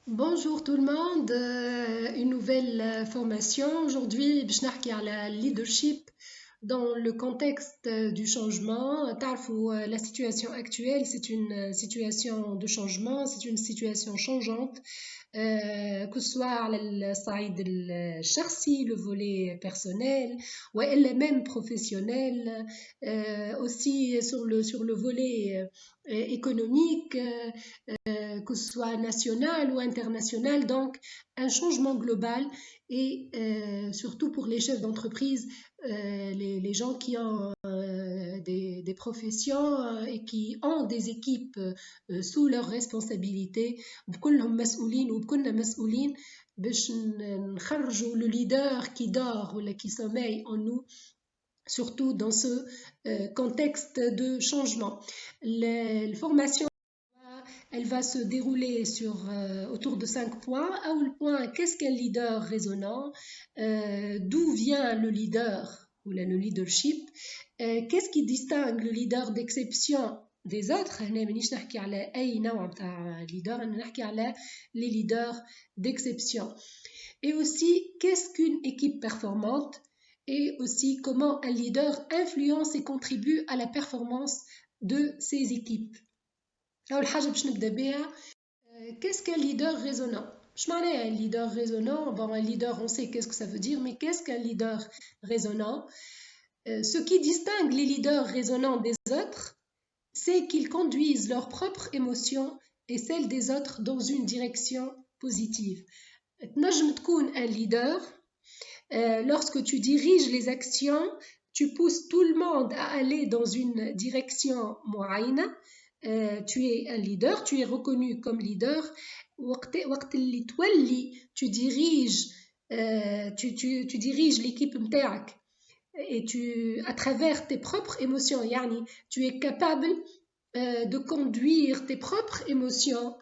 Bonjour tout le monde, une nouvelle formation. Aujourd'hui, باش نحكي على leadership dans le contexte du changement. تعرفوا, la situation actuelle, c'est une situation de changement, c'est une situation changeante, que ce soit على الصعيد الشخصي, le volet personnel, ou même professionnel, aussi sur le volet économique, que ce soit national ou international, donc un changement global et surtout pour les chefs d'entreprise, les gens qui ont des professions et qui ont des équipes sous leur responsabilité. بكلهم مسؤولين وبكلنا مسؤولين باش نخرجوا le leader qui dort ou qui sommeille en nous, surtout dans ce contexte de changement. La formation, elle va se dérouler autour de 5 points. Le point, qu'est-ce qu'un leader résonnant? D'où vient le leader ou le leadership? Qu'est-ce qui distingue le leader d'exception des autres? Les leaders d'exception. Et aussi, qu'est-ce qu'une équipe performante? Et aussi, comment un leader influence et contribue à la performance de ses équipes. أول حاجة باش نبدأ بها, qu'est-ce qu'un leader résonnant? Je m'en ai un leader résonnant. Bon, un leader, on sait qu'est-ce que ça veut dire, mais qu'est-ce qu'un leader résonnant? Ce qui distingue les leaders résonnants des autres, c'est qu'ils conduisent leurs propres émotions et celles des autres dans une direction positive. تنجم تكون un leader lorsque tu diriges les actions, tu pousses tout le monde à aller dans une direction معينة. Tu es un leader, tu es reconnu comme leader. وقت اللي تولي tu diriges l'équipe متاعك et à travers tes propres émotions, يعني tu es capable de conduire tes propres émotions,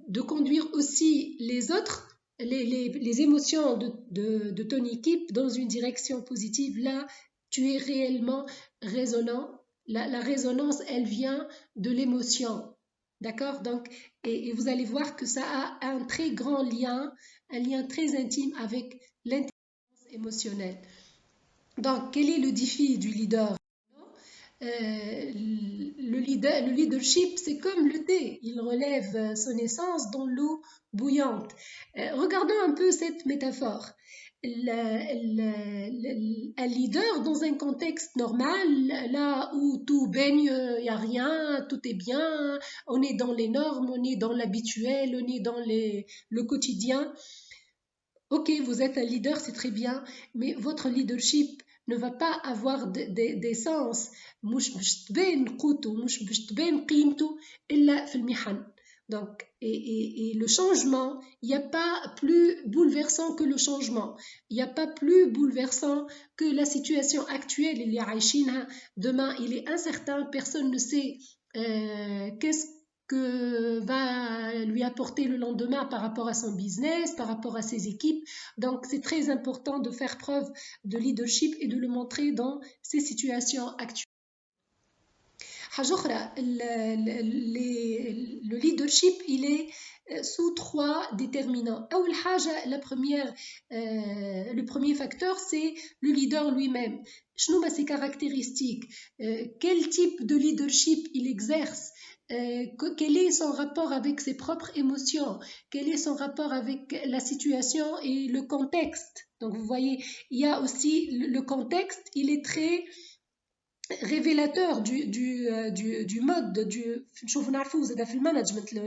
de conduire aussi les autres, les émotions de ton équipe dans une direction positive. Là, tu es réellement résonnant. La résonance, elle vient de l'émotion. D'accord? Donc, et vous allez voir que ça a un très grand lien, un lien très intime avec l'intelligence émotionnelle. Donc, quel est le défi du leader? Le leadership, c'est comme le thé, il relève son essence dans l'eau bouillante. Regardons un peu cette métaphore. Un leader dans un contexte normal, là où tout baigne, il n'y a rien, tout est bien, on est dans les normes, on est dans l'habituel, on est dans le quotidien. Ok, vous êtes un leader, c'est très bien, mais votre leadership ne va pas avoir d'essence. مش باش تبان قوته, مش باش تبان قيمته إلا في المحن. Donc, et le changement, il n'y a pas plus bouleversant que le changement. Il n'y a pas plus bouleversant que la situation actuelle. Il y a demain, il est incertain, personne ne sait qu'est-ce que va lui apporter le lendemain par rapport à son business, par rapport à ses équipes. Donc, c'est très important de faire preuve de leadership et de le montrer dans ces situations actuelles. حاجة أخرى, le leadership, il est sous 3 déterminants. أول حاجة, le premier facteur, c'est le leader lui-même. شنو ما ses caractéristiques? Quel type de leadership il exerce? Quel est son rapport avec ses propres émotions? Quel est son rapport avec la situation et le contexte? Donc vous voyez, il y a aussi le contexte, il est très révélateur du mode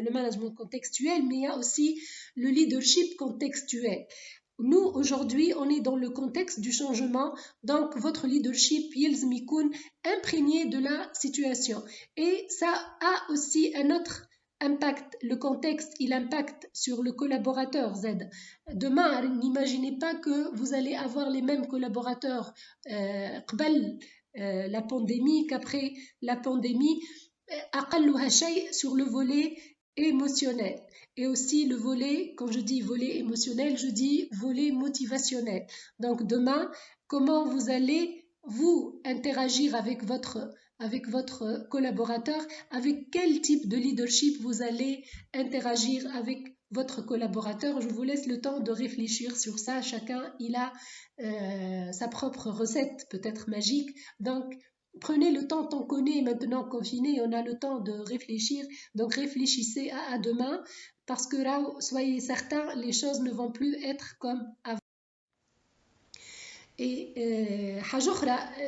le management contextuel, mais il y a aussi le leadership contextuel. Nous, aujourd'hui, on est dans le contexte du changement, donc votre leadership يلزم يكون imprégné de la situation. Et ça a aussi un autre impact. Le contexte, il impacte sur le collaborateur Z. Demain, n'imaginez pas que vous allez avoir les mêmes collaborateurs la pandémie qu'après la pandémie. أقلها شيء sur le volet émotionnel. Et aussi le volet, quand je dis volet émotionnel, je dis volet motivationnel. Donc demain, comment vous allez vous interagir avec votre avec votre collaborateur, avec quel type de leadership vous allez interagir avec votre collaborateur. Je vous laisse le temps de réfléchir sur ça. Chacun, il a sa propre recette, peut-être magique. Donc, prenez le temps tant qu'on est maintenant confiné, on a le temps de réfléchir. Donc, réfléchissez à demain parce que là, soyez certains, les choses ne vont plus être comme avant. Et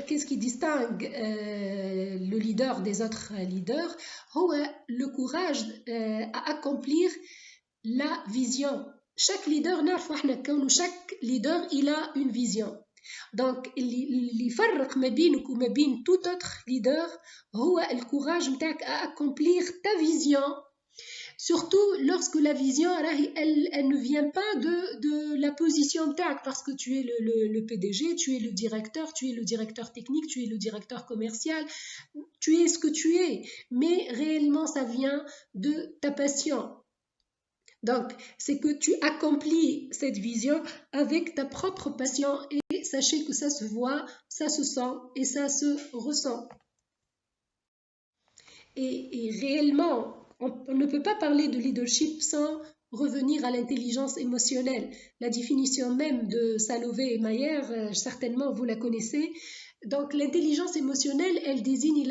qu'est-ce qui distingue le leader des autres leaders? Le courage à accomplir la vision. Chaque leader, chaque leader, il a une vision. Donc, اللي يفرق ما بينك وما بين tout autre leader هو الcourage متاعك à accomplir ta vision. Surtout lorsque la vision, elle ne vient pas de la position tag, parce que tu es le PDG, tu es le directeur technique, tu es le directeur commercial, tu es ce que tu es, mais réellement ça vient de ta passion. Donc, c'est que tu accomplis cette vision avec ta propre passion et sachez que ça se voit, ça se sent et ça se ressent. Et réellement, on ne peut pas parler de leadership sans revenir à l'intelligence émotionnelle. La définition même de Salovey et Mayer, certainement vous la connaissez. Donc l'intelligence émotionnelle, elle désigne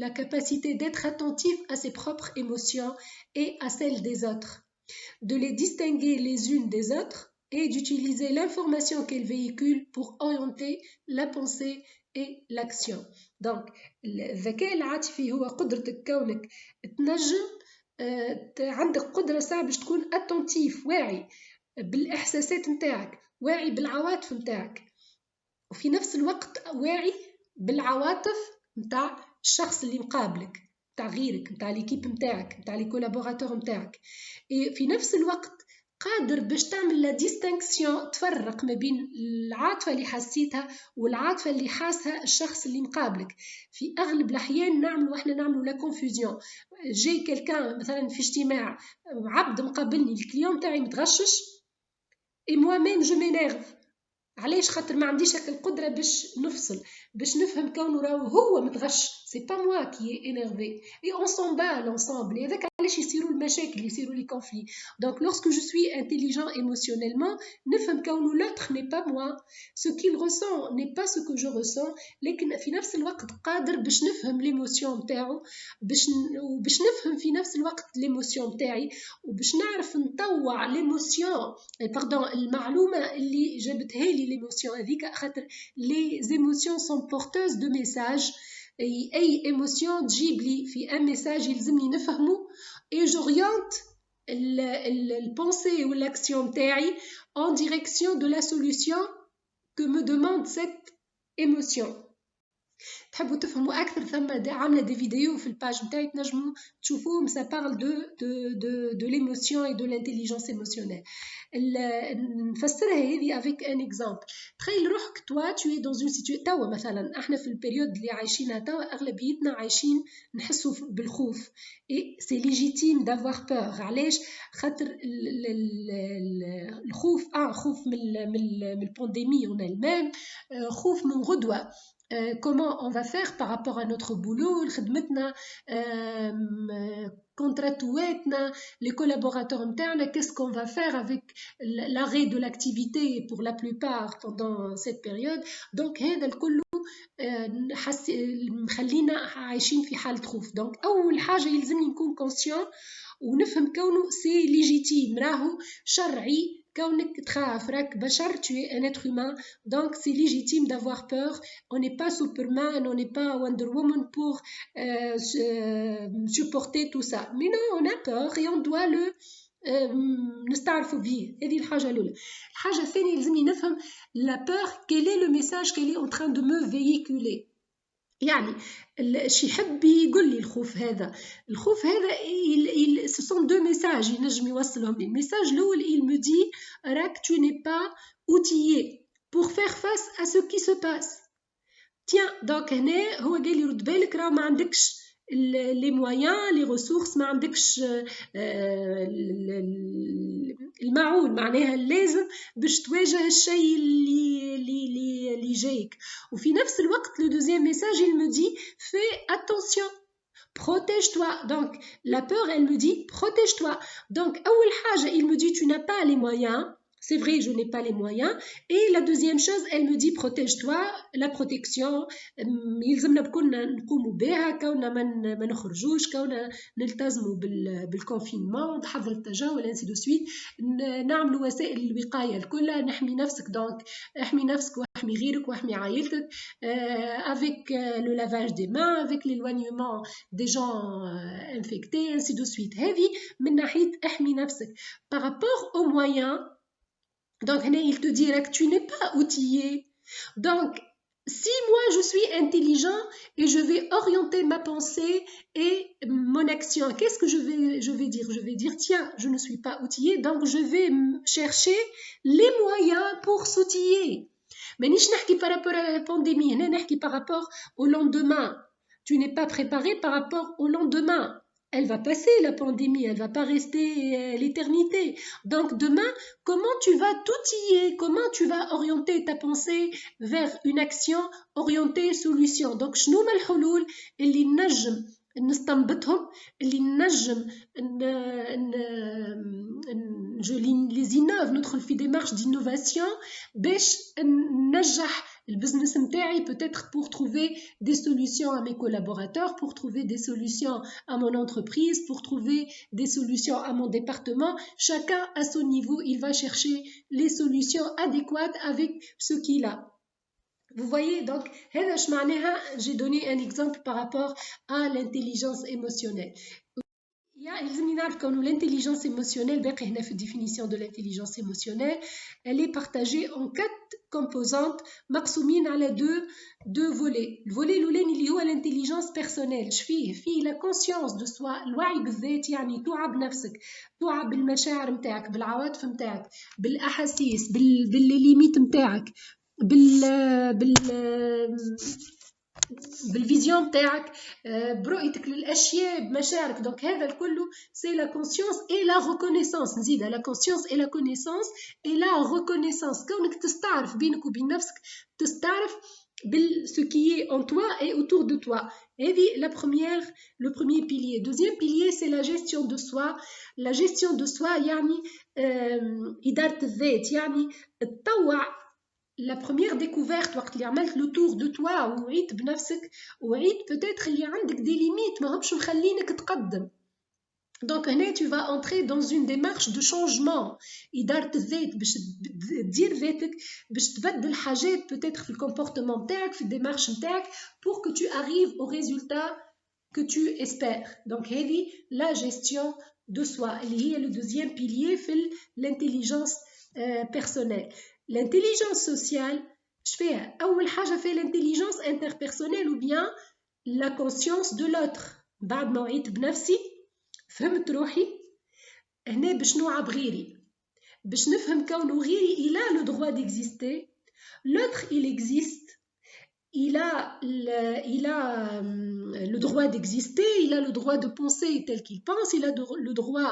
la capacité d'être attentif à ses propres émotions et à celles des autres, de les distinguer les unes des autres et d'utiliser l'information qu'elles véhiculent pour orienter la pensée et l'action. Donc الذكاء العاطفي هو قدرتك كونك تنجم عندك قدرة ساعة باش تكون اتنتيف، واعي بالإحساسات متاعك، واعي بالعواطف متاعك، وفي نفس الوقت واعي بالعواطف متاع الشخص اللي مقابلك، متاع غيرك، متاع ليكيب متاعك، متاع لي كولابوراتور متاعك. في نفس الوقت قادر باش تعمل لا ديستانكسيون، تفرق ما بين العاطفة اللي حسيتها والعاطفة اللي حاسها الشخص اللي مقابلك. في أغلب الأحيان نعملوا لا كونفوزيون. جاي كلكان مثلا في اجتماع، عبد مقابلني، الكليون تاعي متغشش et moi-même je m'énerve. علاش؟ خاطر ما عنديش هاك القدرة باش نفصل، باش نفهم كونه راهو هو متغش، سي با موا كي énervé et on s'emballe ensemble. Et هذاك علاش يصيروا المشاكل، يصيروا les conflits. Donc lorsque je suis intelligent émotionnellement، نفهم كونه l'autre n'est pas moi, ce qu'il ressent n'est pas ce que je ressens، لكن في نفس الوقت قادر باش نفهم l'émotion نتاعو، باش نفهم في نفس الوقت l'émotion نتاعي، وباش نعرف نطوع l'émotion المعلومة اللي جابتها لي l'émotion هذيك، خاطر les émotions sont porteuses de messages. أي émotion تجيب لي في un message يلزمني نفهمه et j'oriente le pensée ou l'action تاعي en direction de la solution que me demande cette émotion. تحبوا تفهموا أكثر، ثم عاملة دي فيديو في الباج متاعي تنجموا تشوفوهم. ça parle de l'émotion et de l'intelligence émotionnelle. نفسرها هذه avec un exemple. تخيل روحك toi tu es dans une situation. توا مثلا احنا في البريود اللي عايشينها توا اغلبيتنا عايشين نحسوا بالخوف et c'est légitime d'avoir peur. علاش؟ خاطر الخوف خوف من البانديمي en elle-même، خوف من غدوة. Comment on va faire par rapport à notre boulot, خدمتنا، contratouetna, les collaborateurs internes, qu'est-ce qu'on va faire avec l'arrêt de l'activité pour la plupart pendant cette période. Donc هذا الكل مخلينا عايشين في حالة خوف. Donc أول حاجة يلزمني نكون conscient ونفهم كونه سي ليجيتيم، راهو شرعي كونك تخاف، راك بشر، tu es un être humain, donc c'est légitime d'avoir peur. On n'est pas Superman, on n'est pas Wonder Woman pour supporter tout ça, mais non, on a peur et on doit le نستعرفوا به. هذه الحاجة الأولى. الحاجة الثانية لازمني نفهم la peur, quel est le message qu'elle est en train de me véhiculer. يعني الشي يحب يقول لي الخوف هذا ce sont deux messages ينجم يوصلهم لي. الميساج الأول il me dit راك tu n'es pas outillé pour faire face à ce qui se passe. tiens donc هنا هو قال لي رد بالك، راه ما عندكش les moyens les ressources، ما عندكش المعقول معناها اللازم باش تواجه الشيء اللي جايك. وفي نفس الوقت le deuxième message il me dit fais attention, protège-toi. Donc la peur elle me dit protège-toi. Donc أول حاجة il me dit tu n'as pas les moyens. C'est vrai, je n'ai pas les moyens. Et la deuxième chose, elle me dit protège-toi, la protection. يلزمنا بكون نقوموا بها كوننا ما نخرجوش كوننا نلتزموا بالكونفينمون نتحضر التجول ainsi de suite نعملوا وسائل الوقاية الكل نحمي نفسك دونك احمي نفسك واحمي غيرك واحمي عائلتك avec le lavage des mains avec l'éloignement des gens infectés ainsi de suite هذه من ناحية احمي نفسك par rapport aux moyens. Donc, il te dira que tu n'es pas outillé. Donc, si moi je suis intelligent et je vais orienter ma pensée et mon action, qu'est-ce que je vais dire? Je vais dire, tiens, je ne suis pas outillé, donc je vais chercher les moyens pour s'outiller. Mais نحكي par rapport à la pandémie, نحكي par rapport au lendemain. Tu n'es pas préparé par rapport au lendemain. Elle va passer la pandémie, elle va pas rester l'éternité. Donc demain, comment tu vas t'outiller, comment tu vas orienter ta pensée vers une action orientée solution. Donc شنو هما الحلول اللي نجم نستنبطهم اللي نجم je les innove ندخل في démarche d'innovation باش ننجح البزنس نتاعي peut-être pour trouver des solutions à mes collaborateurs, pour trouver des solutions à mon entreprise, pour trouver des solutions à mon département. Chacun à son niveau, il va chercher les solutions adéquates avec ce qu'il a. Vous voyez, donc, j'ai donné un exemple par rapport à l'intelligence émotionnelle. L'intelligence émotionnelle, la définition de l'intelligence émotionnelle, elle est partagée en 4 composantes, مقسومين على deux volets. Le volet الأولاني اللي هو l'intelligence personnelle. فيه la conscience de soi, الوعي بالذات يعني توعى بنفسك، توعى بالمشاعر متاعك، بالعواطف متاعك، بالأحاسيس، بالليميت متاعك، بالفيزيون تاعك برؤيتك للاشياء بمشاعرك. دونك هذا الكل سي لا كونسيونس اي لا ريكونيسانس. نزيدها لا كونسيونس اي لا كونيسانس اي لا ريكونيسانس. كونك تستعرف بينك وبين نفسك، تستعرف ce qui est en toi et autour de toi. هذه le premier pilier. Deuxième pilier, c'est la gestion de soi. La gestion de soi يعني إدارة الذات، يعني تطوع. La première découverte وقت اللي عملت le tour de toi ووعيت بنفسك ووعيت peut-être اللي عندك des limites ما همش مخلينك تقدم. Donc هنا tu vas entrer dans une démarche de changement. إدارة الذات باش تدير ذاتك باش تبدل حاجات peut-être في الكومبورتمون نتاعك في الديمارش نتاعك pour que tu arrives au résultat que tu espères. Donc هذه la gestion de soi اللي هي le deuxième pilier في l'intelligence personnelle. L'intelligence sociale, je fais أول حاجة في l'intelligence interpersonnelle ou bien la conscience de l'autre. بعد ما وعيت بنفسي فهمت روحي هنا باش نوعى بغيري، باش نفهم كونه غيري il a le droit d'exister, l'autre il existe, il a le droit d'exister, il a le droit de penser tel qu'il pense, il a le droit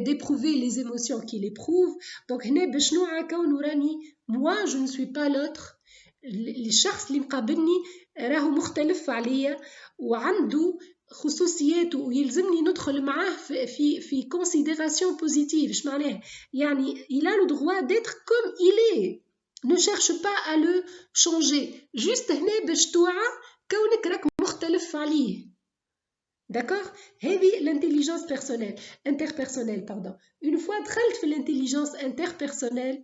d'éprouver les émotions qu'il éprouve. Donc هنا باش نوعى كونه راني moi je ne suis pas l'autre. الشخص اللي مقابلني راهو مختلف عليا وعنده خصوصياته ويلزمني ندخل معاه في considération positive. ايش معناها؟ يعني il a le droit d'être comme il est. Ne cherche pas à le changer. Juste هنا باش توعى كونك راك مختلف عليه. D'accord? هذه l'intelligence interpersonnelle, pardon. Une fois دخلت في l'intelligence interpersonnelle,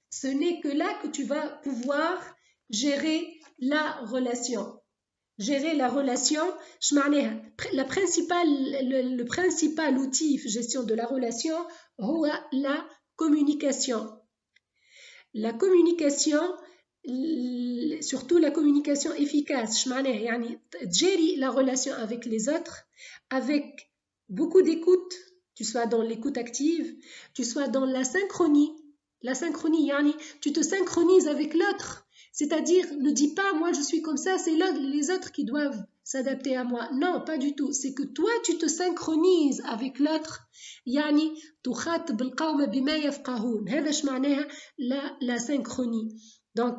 ce n'est que là que tu vas pouvoir gérer la relation. Gérer la relation, le principal outil de gestion de la relation, c'est la communication. La communication, surtout la communication efficace, يعني تجاري la relation avec les autres avec beaucoup d'écoute, tu sois dans l'écoute active, tu sois dans la synchronie. La synchronie, يعني tu te synchronises avec l'autre. C'est-à-dire, ne dis pas, moi je suis comme ça, c'est les autres qui doivent s'adapter à moi. Non, pas du tout. C'est que toi, tu te synchronises avec l'autre. يعني تخاطب القوم بما يفقهون. هذا ايش معناها la synchronie. Donc,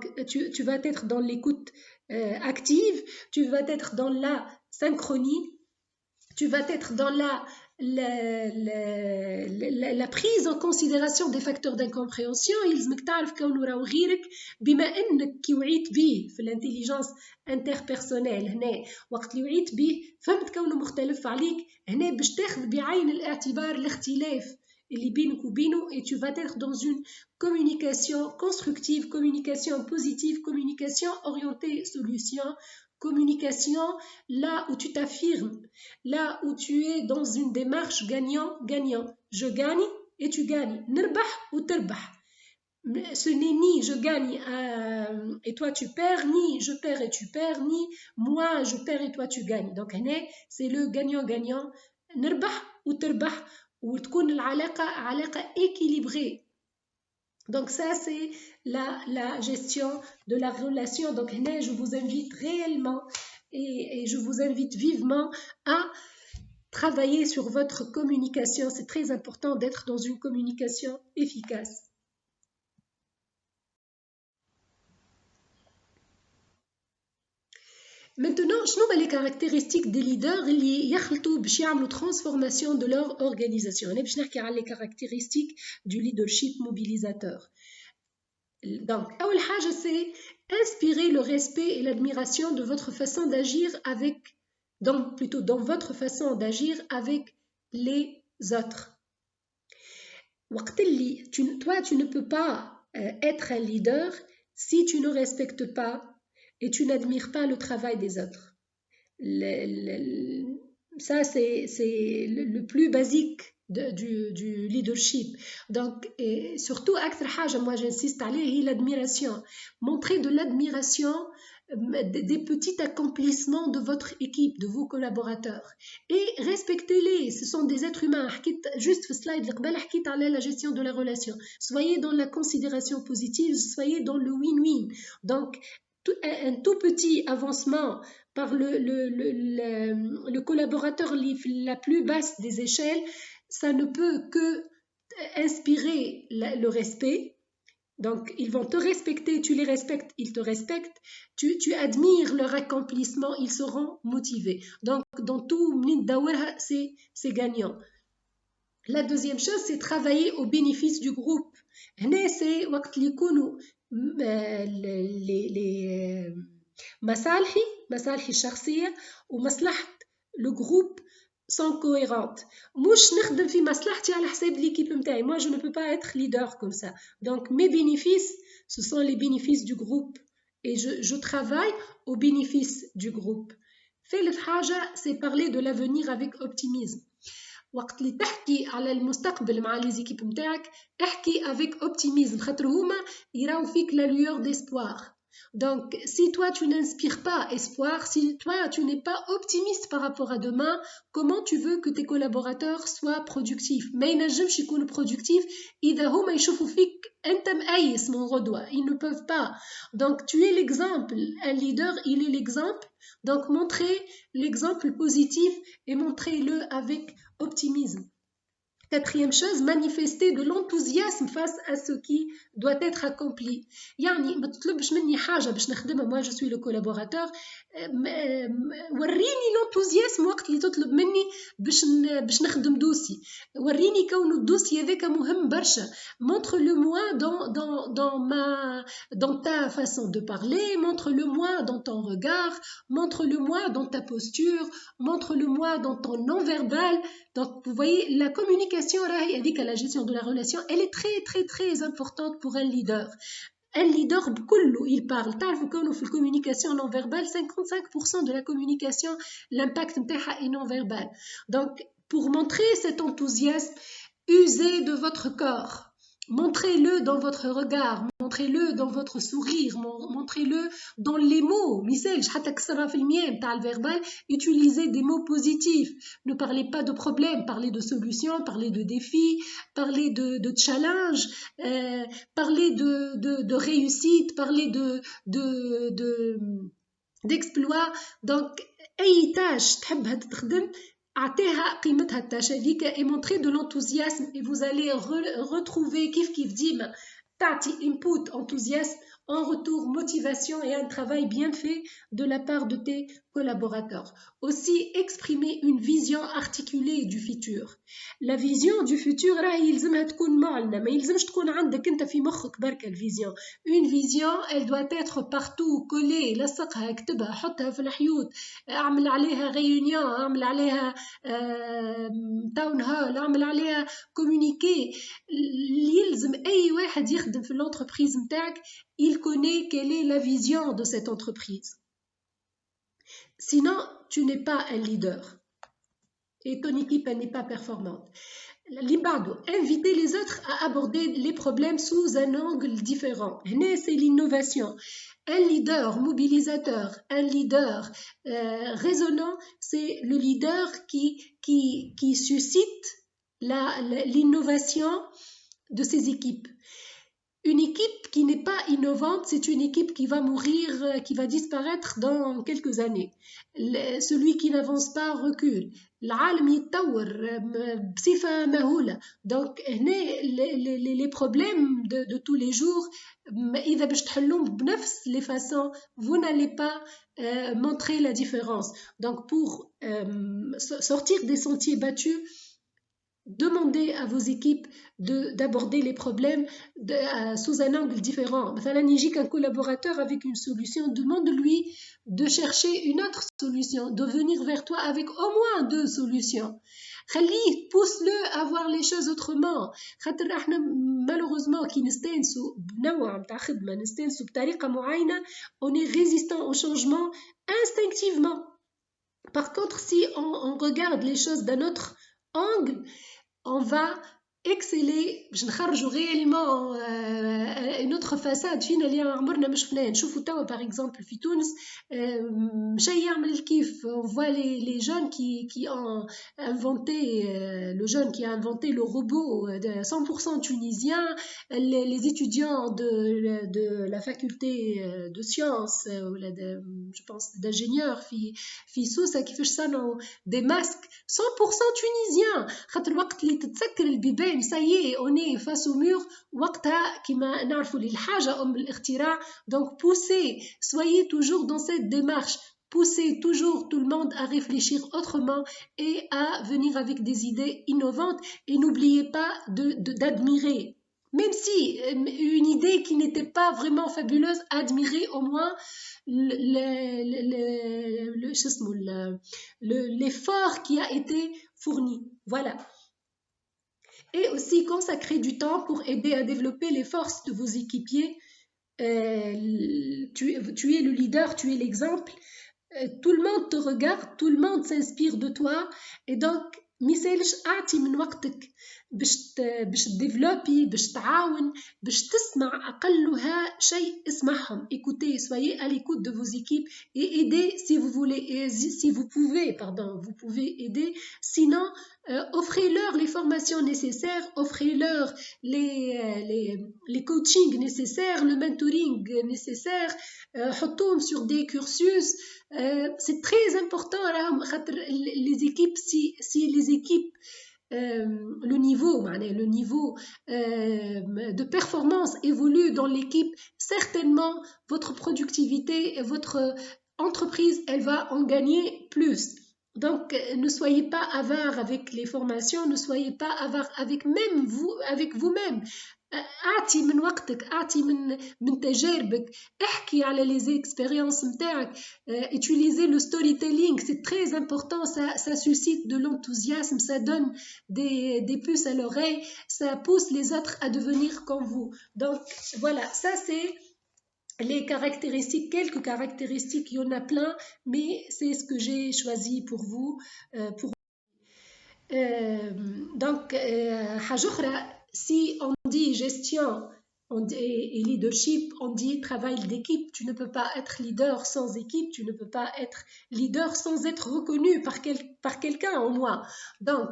tu vas être dans l'écoute active, tu vas être dans la synchronie, tu vas être dans la prise en considération des facteurs d'incompréhension. يلزمك تعرف كونه راهو غيرك بما انك كي وعيت به في الانتيليجنس انتربيرسونيل هنا وقت اللي وعيت به فهمت كونه مختلف عليك هنا باش تاخذ بعين الاعتبار الاختلاف اللي بينك وبينه et tu vas être dans une communication constructive, communication positive, communication orientée solution, communication là où tu t'affirmes, là où tu es dans une démarche gagnant-gagnant. Je gagne et tu gagnes. Nirbah ou tirbah. Ce n'est ni je gagne et toi tu perds, ni je perds et tu perds, ni moi je perds et toi tu gagnes. Donc c'est le gagnant-gagnant. Nirbah ou tirbah. وتكون العلاقة علاقة équilibrée. Donc ça c'est la gestion de la relation. Donc هنا je vous invite réellement et je vous invite vivement à travailler sur votre communication. C'est très important d'être dans une communication efficace. Maintenant, شنو les caractéristiques des leaders اللي يخلطوا باش يعملوا transformation de leur organisation. أنا باش نحكي على les caractéristiques du leadership mobilisateur. Donc, أول حاجة c'est inspirer le respect et l'admiration de votre façon d'agir avec, dans votre façon d'agir avec les autres. وقت اللي toi tu ne peux pas être un leader si tu ne respectes pas et tu n'admires pas le travail des autres. Ça, c'est le plus basique du leadership. Donc, et surtout, moi j'insiste à l'admiration. Montrer de l'admiration des petits accomplissements de votre équipe, de vos collaborateurs. Et respectez-les, ce sont des êtres humains. Juste le slide, la gestion de la relation. Soyez dans la considération positive, soyez dans le win-win. Donc, un tout petit avancement par le collaborateur la plus basse des échelles, ça ne peut que inspirer le respect. Donc, ils vont te respecter, tu les respectes, ils te respectent, tu admires leur accomplissement, ils seront motivés. Donc, dans tout, c'est gagnant. La deuxième chose, c'est travailler au bénéfice du groupe. C'est وقت اللي يكونوا مصالحي الشخصية ومصلحة le groupe sont cohérentes. مش نخدم في مصلحتي على حساب l'équipe متاعي. Moi, je ne peux pas être leader comme ça. Donc, mes bénéfices, ce sont les bénéfices du groupe. Et je travaille au bénéfice du groupe. ثالث حاجة, c'est parler de l'avenir avec optimisme. وقت اللي تحكي على المستقبل مع les équipes متاعك احكي avec optimisme خاطر هما يراو فيك la lueur d'espoir. Donc si toi tu n'inspires pas espoir, si toi tu n'es pas optimiste par rapport à demain, comment tu veux que tes collaborateurs soient productifs؟ ما ينجمش يكونوا productifs إذا هما يشوفوا فيك أنت مقيس من غدوة. Ils ne peuvent pas. Donc tu es l'exemple. Un leader, il est l'exemple. Donc montrez l'exemple positif et montrez-le avec optimisme. Quatrième chose, manifester de l'enthousiasme face à ce qui doit être accompli. يعني ما تطلبش مني حاجة باش نخدمها. Moi je suis le collaborateur. وريني l'enthousiasme وقت اللي تطلب مني باش نخدم دوسي. وريني كون الدوسي هذاك مهم برشا. Montre-le-moi dans ta façon de parler, montre-le-moi dans ton regard, montre-le-moi dans ta posture, montre-le-moi dans ton non-verbal. Donc vous voyez, la communication avec la gestion de la relation, elle est très très très importante pour un leader. Un leader, il parle. تعرفوا كونه في communication non verbale, 55% de la communication, l'impact est non verbal. Donc pour montrer cet enthousiasme, usez de votre corps. Montrez-le dans votre regard, montrez-le dans votre sourire, montrez-le dans les mots. مثال حتى كسرها في المياه نتاع الverbal, utilisez des mots positifs. Ne parlez pas de problèmes, parlez de solutions, parlez de défis, parlez de challenge, parlez de réussite, parlez d'exploit. Donc أي tâche تحبها تتخدم أعطيها قيمتها التاشا هذيك et montrer de l'enthousiasme et vous allez retrouver كيف ديما تعطي input enthousiasme en retour motivation et un travail bien fait de la part de tes collaborateurs. Aussi exprimer une vision articulée du futur. La vision du futur راهي يلزمها تكون معلنة, ما يلزمش تكون عندك انت في مخك بركة الفيزيون. Une vision, elle doit être partout collée, لصقها, اكتبها, حطها في الحيوط, اعمل عليها réunion, اعمل عليها town hall, اعمل عليها communiqué. يلزم اي واحد يخدم في l'entreprise متاعك, il connaît quelle est la vision de cette entreprise. Sinon, tu n'es pas un leader et ton équipe n'est pas performante. Inviter les autres à aborder les problèmes sous un angle différent. C'est l'innovation. Un leader mobilisateur, un leader résonnant, c'est le leader qui suscite l'innovation de ses équipes. Une équipe qui n'est pas innovante, c'est une équipe qui va mourir, qui va disparaître dans quelques années. Celui qui n'avance pas recule. العالم يتطور بصفة مهولة. Donc les problèmes de tous les jours, إذا باش تحلوهم بنفس les façons, vous n'allez pas montrer la différence. Donc pour sortir des sentiers battus, demandez à vos équipes d'aborder les problèmes sous un angle différent. مثلا يجيك un collaborateur avec une solution, demande-lui de chercher une autre solution, de venir vers toi avec au moins 2 solutions. خليه, pousse-le à voir les choses autrement. خاطر احنا malheureusement كي نستانسوا بنوع متاع خدمة, نستانسوا بطريقة معينة, on est résistant au changement instinctivement. Par contre, si on regarde les choses d'un autre angle, on va exceller. باش نخرجوا réellement une autre façade فينا اللي عمرنا ما شفناه. نشوفوا توا par exemple في تونس شيء يعمل الكيف. On voit les jeunes qui ont inventé le jeune qui a inventé le robot 100% tunisien, les étudiants de la faculté de sciences ولا je pense d'ingénieurs في سوسة كيفاش صنعوا des masques 100% tunisiens. خاطر الوقت اللي تتسكر البيبان ça y est, on est face au mur. وقتها كما نعرفوا للحاجة الاختراع. Donc poussez, soyez toujours dans cette démarche. Poussez toujours tout le monde à réfléchir autrement et à venir avec des idées innovantes. Et n'oubliez pas d'admirer. Même si une idée qui n'était pas vraiment fabuleuse, admirez au moins l'effort qui a été fourni. Voilà. Et aussi consacrer du temps pour aider à développer les forces de vos équipiers. Tu es le leader, tu es l'exemple. Tout le monde te regarde, tout le monde s'inspire de toi. Et donc, ميسالش أعطي من وقتك باش تديفلوبي, باش تعاون, باش تسمع أقلها شيء اسمعهم. Écoutez, soyez à l'écoute de vos équipes et aidez si vous voulez, et si vous pouvez, vous pouvez aider. Sinon, offrez-leur les formations nécessaires, offrez-leur les coachings nécessaires, le mentoring nécessaire, حطوهم sur des cursus. C'est très important. Les équipes, si les équipes le niveau de performance évolue dans l'équipe, certainement votre productivité et votre entreprise, elle va en gagner plus. Donc, ne soyez pas avare avec les formations, ne soyez pas avare avec vous-même. أعطي من وقتك, أعطي من تجاربك, احكي على les expériences متاعك. Utilisez le storytelling, c'est très important, ça suscite de l'enthousiasme, ça donne des puces à l'oreille, ça pousse les autres à devenir comme vous. Donc voilà, ça c'est les caractéristiques, quelques caractéristiques, il y en a plein, mais c'est ce que j'ai choisi pour vous. Donc حاجة أخرى, si on dit gestion et leadership, on dit travail d'équipe. Tu ne peux pas être leader sans équipe, tu ne peux pas être leader sans être reconnu par quelqu'un au moins. Donc,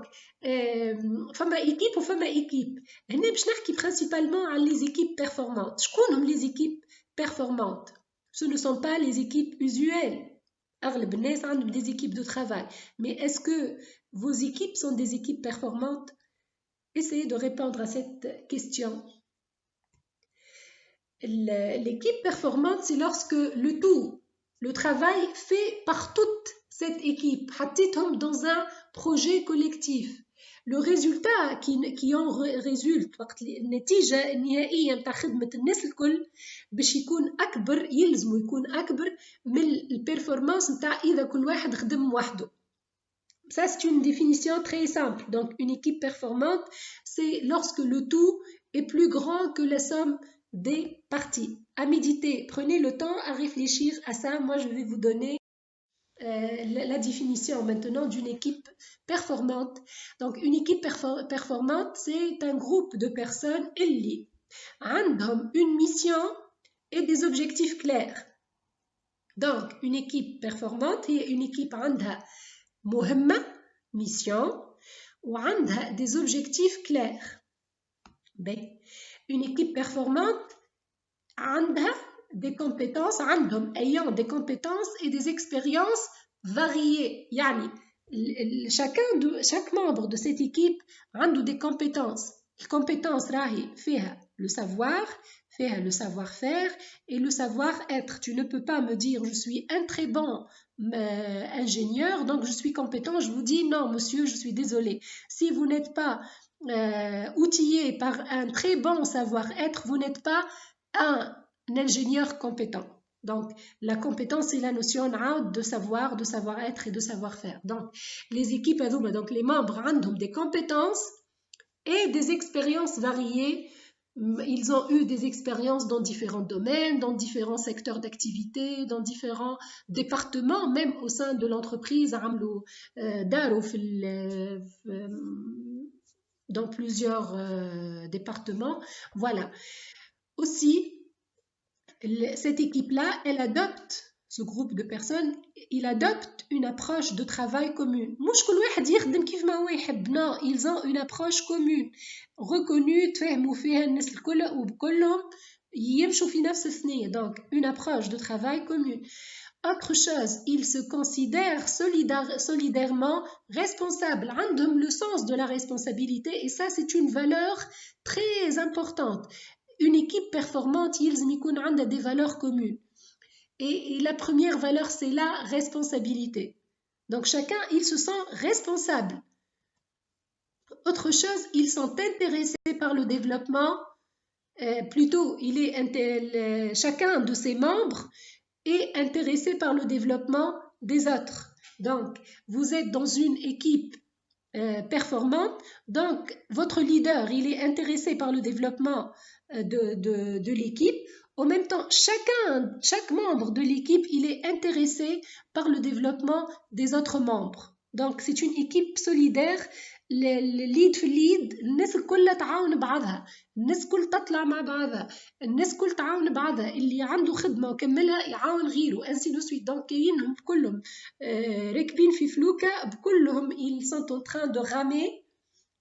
femme équipe ou femme équipe. On est principalement à les équipes performantes. Je connais les équipes performantes. Ce ne sont pas les équipes usuelles. أغلب الناس عندهم des équipes de travail. Mais est-ce que vos équipes sont des équipes performantes? Essayez de répondre à cette question. L'équipe performante, c'est lorsque le travail fait par toute cette équipe, dans un projet collectif. Le résultat qui en résulte وقت النتيجة النهائية متاع خدمة الناس الكل باش يكون أكبر، يلزم يكون أكبر من البرفورمانس متاع إذا كل واحد خدم وحده. Ça, c'est une définition très simple. Donc, une équipe performante, c'est lorsque le tout est plus grand que la somme des parties. À méditer, prenez le temps à réfléchir à ça. Moi, je vais vous donner la définition maintenant d'une équipe performante. Donc, une équipe performante, c'est un groupe de personnes اللي عندهم une mission et des objectifs clairs. Donc, une équipe performante est une équipe عندها مهمة mission وعندها des objectifs clairs. Une équipe performante عندها des compétences ayant des compétences et des expériences variées. يعني chaque membre de cette équipe عنده des compétences. Les compétences راهي فيها le savoir, فيها le savoir-faire et le savoir-être. Tu ne peux pas me dire je suis un très bon ingénieur, donc je suis compétent. Je vous dis non, monsieur, je suis désolé. Si vous n'êtes pas outillé par un très bon savoir-être, vous n'êtes pas un ingénieur compétent. Donc, la compétence, c'est la notion de savoir, de savoir-être et de savoir-faire. Donc, les équipes, donc les membres ont des compétences et des expériences variées. Ils ont eu des expériences dans différents domaines, dans différents secteurs d'activité, dans différents départements, même au sein de l'entreprise, dans plusieurs départements. Voilà. Aussi, cette équipe-là, elle adopte, ce groupe de personnes, il adopte une approche de travail commune. Non, ils ont une approche commune, reconnue, donc une approche de travail commune. Autre chose, ils se considèrent solidairement responsables, ont le sens de la responsabilité, et ça c'est une valeur très importante. Une équipe performante, ils ont des valeurs communes. Et la première valeur, c'est la responsabilité. Donc chacun, il se sent responsable. Autre chose, ils sont intéressés par le développement. Plutôt, chacun de ses membres est intéressé par le développement des autres. Donc, vous êtes dans une équipe performante, donc votre leader, il est intéressé par le développement de l'équipe. En même temps, chaque membre de l'équipe, il est intéressé par le développement des autres membres. Donc, c'est une équipe solidaire. الليد في الليد الناس الكل تعاون بعضها، الناس كل تطلع مع بعضها، الناس كل تعاون بعضها، اللي عنده خدمة وكملها يعاون غيره ainsi de suite. Donc كاينهم كلهم راكبين في فلوكة بكلهم ils sont en train de ramer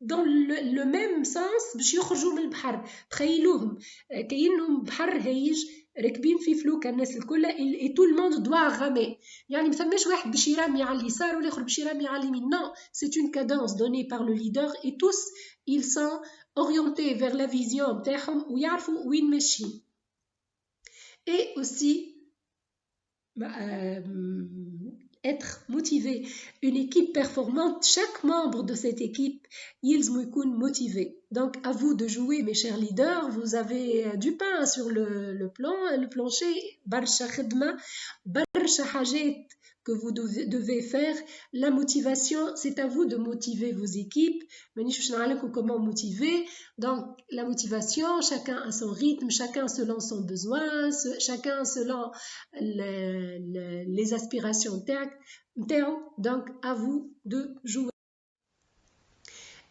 dans le même sens باش يخرجوا من البحر. تخيلوهم كاينهم بحر هايج راكبين في فلوكة الناس الكل et tout le monde doit ramer. يعني ما ثماش واحد باش يرمي على اليسار والآخر باش يرمي على اليمين. Non, c'est une cadence donnée par le leader et tous ils sont orientés vers la vision نتاعهم ويعرفوا وين ماشيين. Et aussi être motivé. Une équipe performante, chaque membre de cette équipe, ils sont motivés. Donc, à vous de jouer, mes chers leaders. Vous avez du pain sur le plancher. Barsha khidma, barsha hajet que vous devez faire. La motivation, c'est à vous de motiver vos équipes. Comment motiver? Donc, la motivation, chacun à son rythme, chacun selon son besoin, chacun selon les aspirations. Donc, à vous de jouer.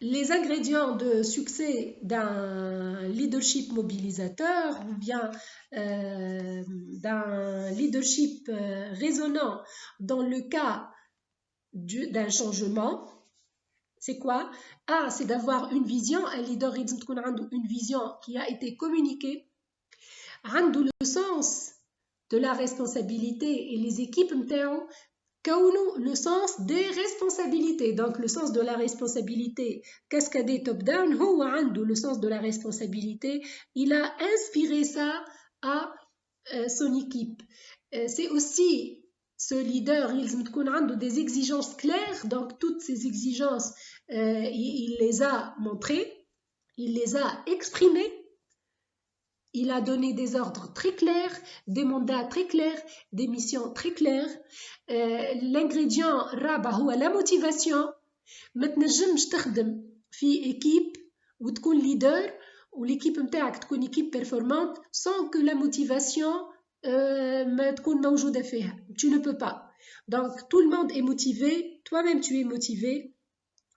les ingrédients de succès d'un leadership mobilisateur ou bien d'un leadership résonnant dans le cas d'un changement, c'est quoi? C'est d'avoir une vision. Un leader, il doit avoir une vision qui a été communiquée, عنده le sens de la responsabilité et les équipes متاعو كونه le sens des responsabilités. Donc le sens de la responsabilité cascadé top down, هو عنده le sens de la responsabilité. Il a inspiré ça à son équipe. C'est aussi ce leader, il تكون عنده des exigences claires. Donc toutes ces exigences, il les a montrées, il les a exprimées. Il a donné des ordres très clairs, des mandats très clairs, des missions très claires. L'ingrédient الرابع هو la motivation. ما تنجمش تخدم في équipe وتكون leader والéquipe نتاعك تكون équipe performante sans que la motivation ما تكون موجودة فيها. Tu ne peux pas. Donc tout le monde est motivé, toi-même tu es motivé.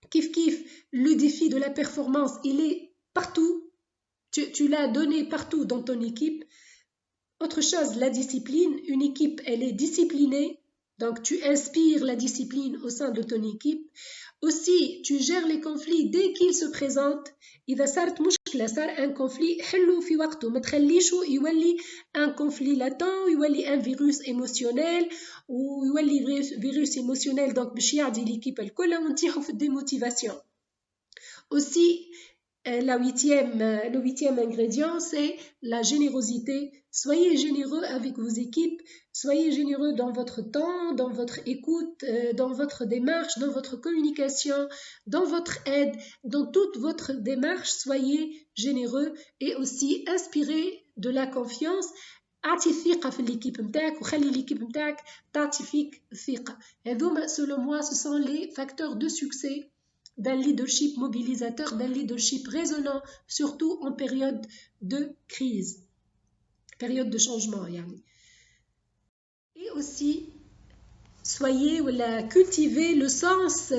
Kif, le défi de la performance, il est partout. Tu l'as donné partout dans ton équipe. Autre chose, la discipline. Une équipe, elle est disciplinée. Donc, tu inspires la discipline au sein de ton équipe. Aussi, tu gères les conflits dès qu'ils se présentent. إذا صارت مشكلة صار un conflit حلو في وقته ما تخليشو يولي un conflit latent يولي un virus émotionnel ويولي virus émotionnel donc باش يعدي l'équipe الكل ونطيحوا في démotivation. Aussi, le huitième ingrédient, c'est la générosité. Soyez généreux avec vos équipes, soyez généreux dans votre temps, dans votre écoute, dans votre démarche, dans votre communication, dans votre aide, dans toute votre démarche, soyez généreux et aussi inspirez de la confiance. أعطي ثقة في l'équipe نتاعك وخلي l'équipe نتاعك تعطي فيك ثقة. هذوما selon moi ce sont les facteurs de succès d'un leadership mobilisateur, d'un leadership résonnant, surtout en période de crise, période de changement. Yani. Et aussi, cultivez le sens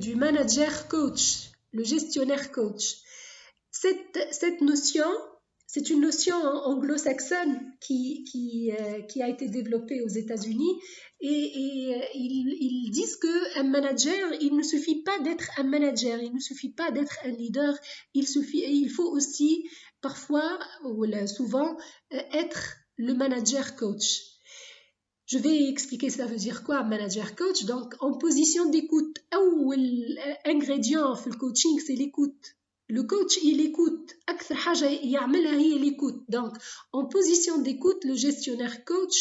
du manager coach, le gestionnaire coach. Cette notion, c'est une notion anglo-saxonne qui a été développée aux États-Unis et ils disent qu'un manager, il ne suffit pas d'être un manager, il ne suffit pas d'être un leader, il faut aussi parfois ou souvent être le manager coach. Je vais expliquer ça veut dire quoi, manager coach. Donc, en position d'écoute, l'ingrédient في le coaching, c'est l'écoute. Le coach, il écoute. أكثر حاجة يعملها هي l'écoute. Donc, en position d'écoute, le gestionnaire coach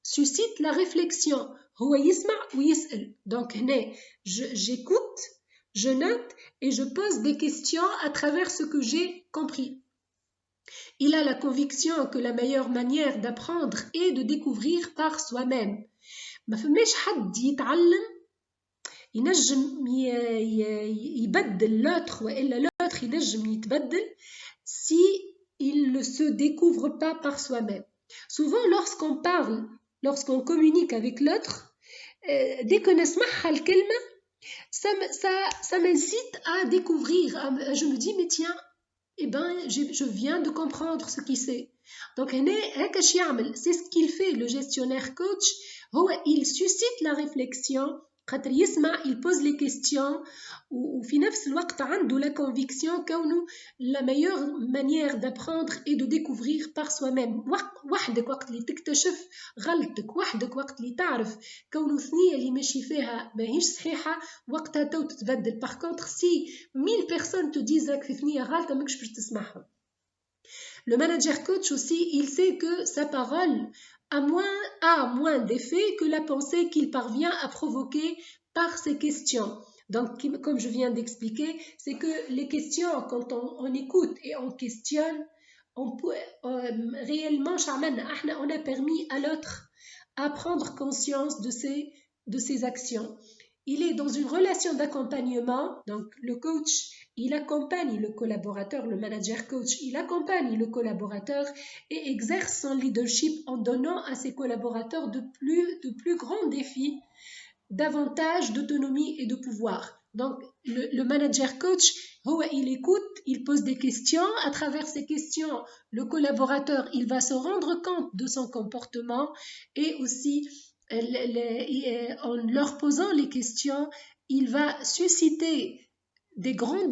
suscite la réflexion. هو يسمع ويسأل. Donc, j'écoute, je note et je pose des questions à travers ce que j'ai compris. Il a la conviction que la meilleure manière d'apprendre est de découvrir par soi-même. ما فماش حد يتعلم ينجم يبدل l'autre وإلا l'autre ينجم يتبدل si il ne se découvre pas par soi-même. Souvent lorsqu'on parle, lorsqu'on communique avec l'autre, dès que نسمعها الكلمة ça m'incite à découvrir. Je me dis mais tiens, eh ben, je viens de comprendre ce qu'il sait. Donc, c'est ce qu'il fait, le gestionnaire coach. Il suscite la réflexion, il pose les questions, ou في نفس الوقت عنده la conviction que la meilleure manière d'apprendre est de découvrir par soi-même. وحدك وقت اللي تكتشف غلطك، وحدك وقت اللي تعرف كونه ثنية اللي ماشي فيها ماهيش صحيحة، وقتها تو تتبدل. Par contre, si 1000 personnes te disent que في ثنية غلطة ماكش باش تسمعهم. Le manager coach aussi, il sait que sa parole a moins d'effet que la pensée qu'il parvient à provoquer par ses questions. Donc, comme je viens d'expliquer, c'est que les questions, quand on écoute et on questionne, réellement, on a permis à l'autre à prendre conscience de ses actions. Il est dans une relation d'accompagnement, donc le coach, il accompagne le collaborateur, le manager coach, il accompagne le collaborateur et exerce son leadership en donnant à ses collaborateurs de plus grands défis, davantage d'autonomie et de pouvoir. Donc, le manager coach, il écoute, il pose des questions. À travers ces questions, le collaborateur, il va se rendre compte de son comportement et aussi, en leur posant les questions, il va susciter de grands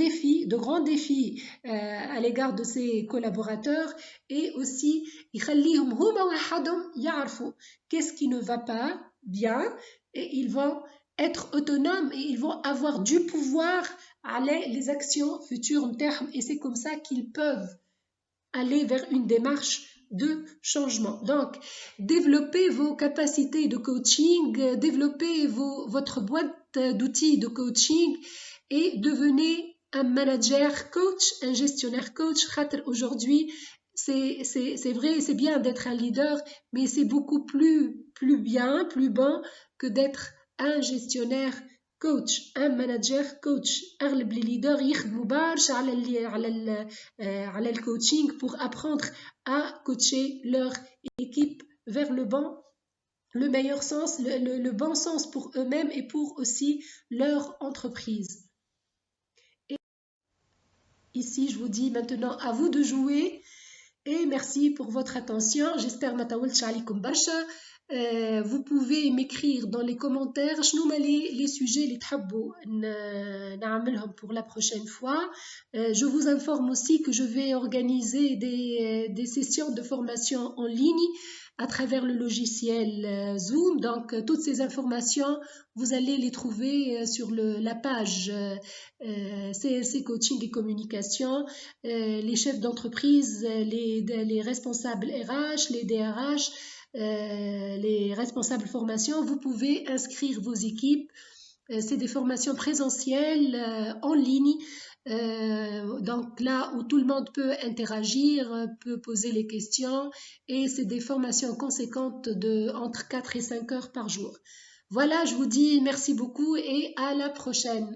défis à l'égard de ses collaborateurs et aussi يخليهم هما وحدهم يعرفوا qu'est-ce qui ne va pas bien et ils vont être autonomes et ils vont avoir du pouvoir à les actions futures نتاعهم et c'est comme ça qu'ils peuvent aller vers une démarche de changement. Donc, développez vos capacités de coaching, développez votre boîte d'outils de coaching et devenez un manager coach, un gestionnaire coach. Aujourd'hui, c'est vrai, c'est bien d'être un leader, mais c'est beaucoup plus bien, plus bon que d'être un gestionnaire coach, un manager coach. أغلب les leaders يخدموا برشا على le coaching pour apprendre à coacher leur équipe vers le meilleur sens, le bon sens pour eux-mêmes et pour aussi leur entreprise. Et ici, je vous dis maintenant à vous de jouer et merci pour votre attention. J'espère ما طولتش عليكم برشا. Vous pouvez m'écrire dans les commentaires شنو les sujets اللي تحبوا نعملهم pour la prochaine fois. Je vous informe aussi que je vais organiser des sessions de formation en ligne à travers le logiciel Zoom. Donc, toutes ces informations, vous allez les trouver sur la page CLC Coaching et Communication. Les chefs d'entreprise, les responsables RH, les DRH, les responsables formation, vous pouvez inscrire vos équipes. C'est des formations présentielles en ligne. Donc là où tout le monde peut interagir, peut poser les questions et c'est des formations conséquentes entre 4 et 5 heures par jour. Voilà, je vous dis merci beaucoup et à la prochaine.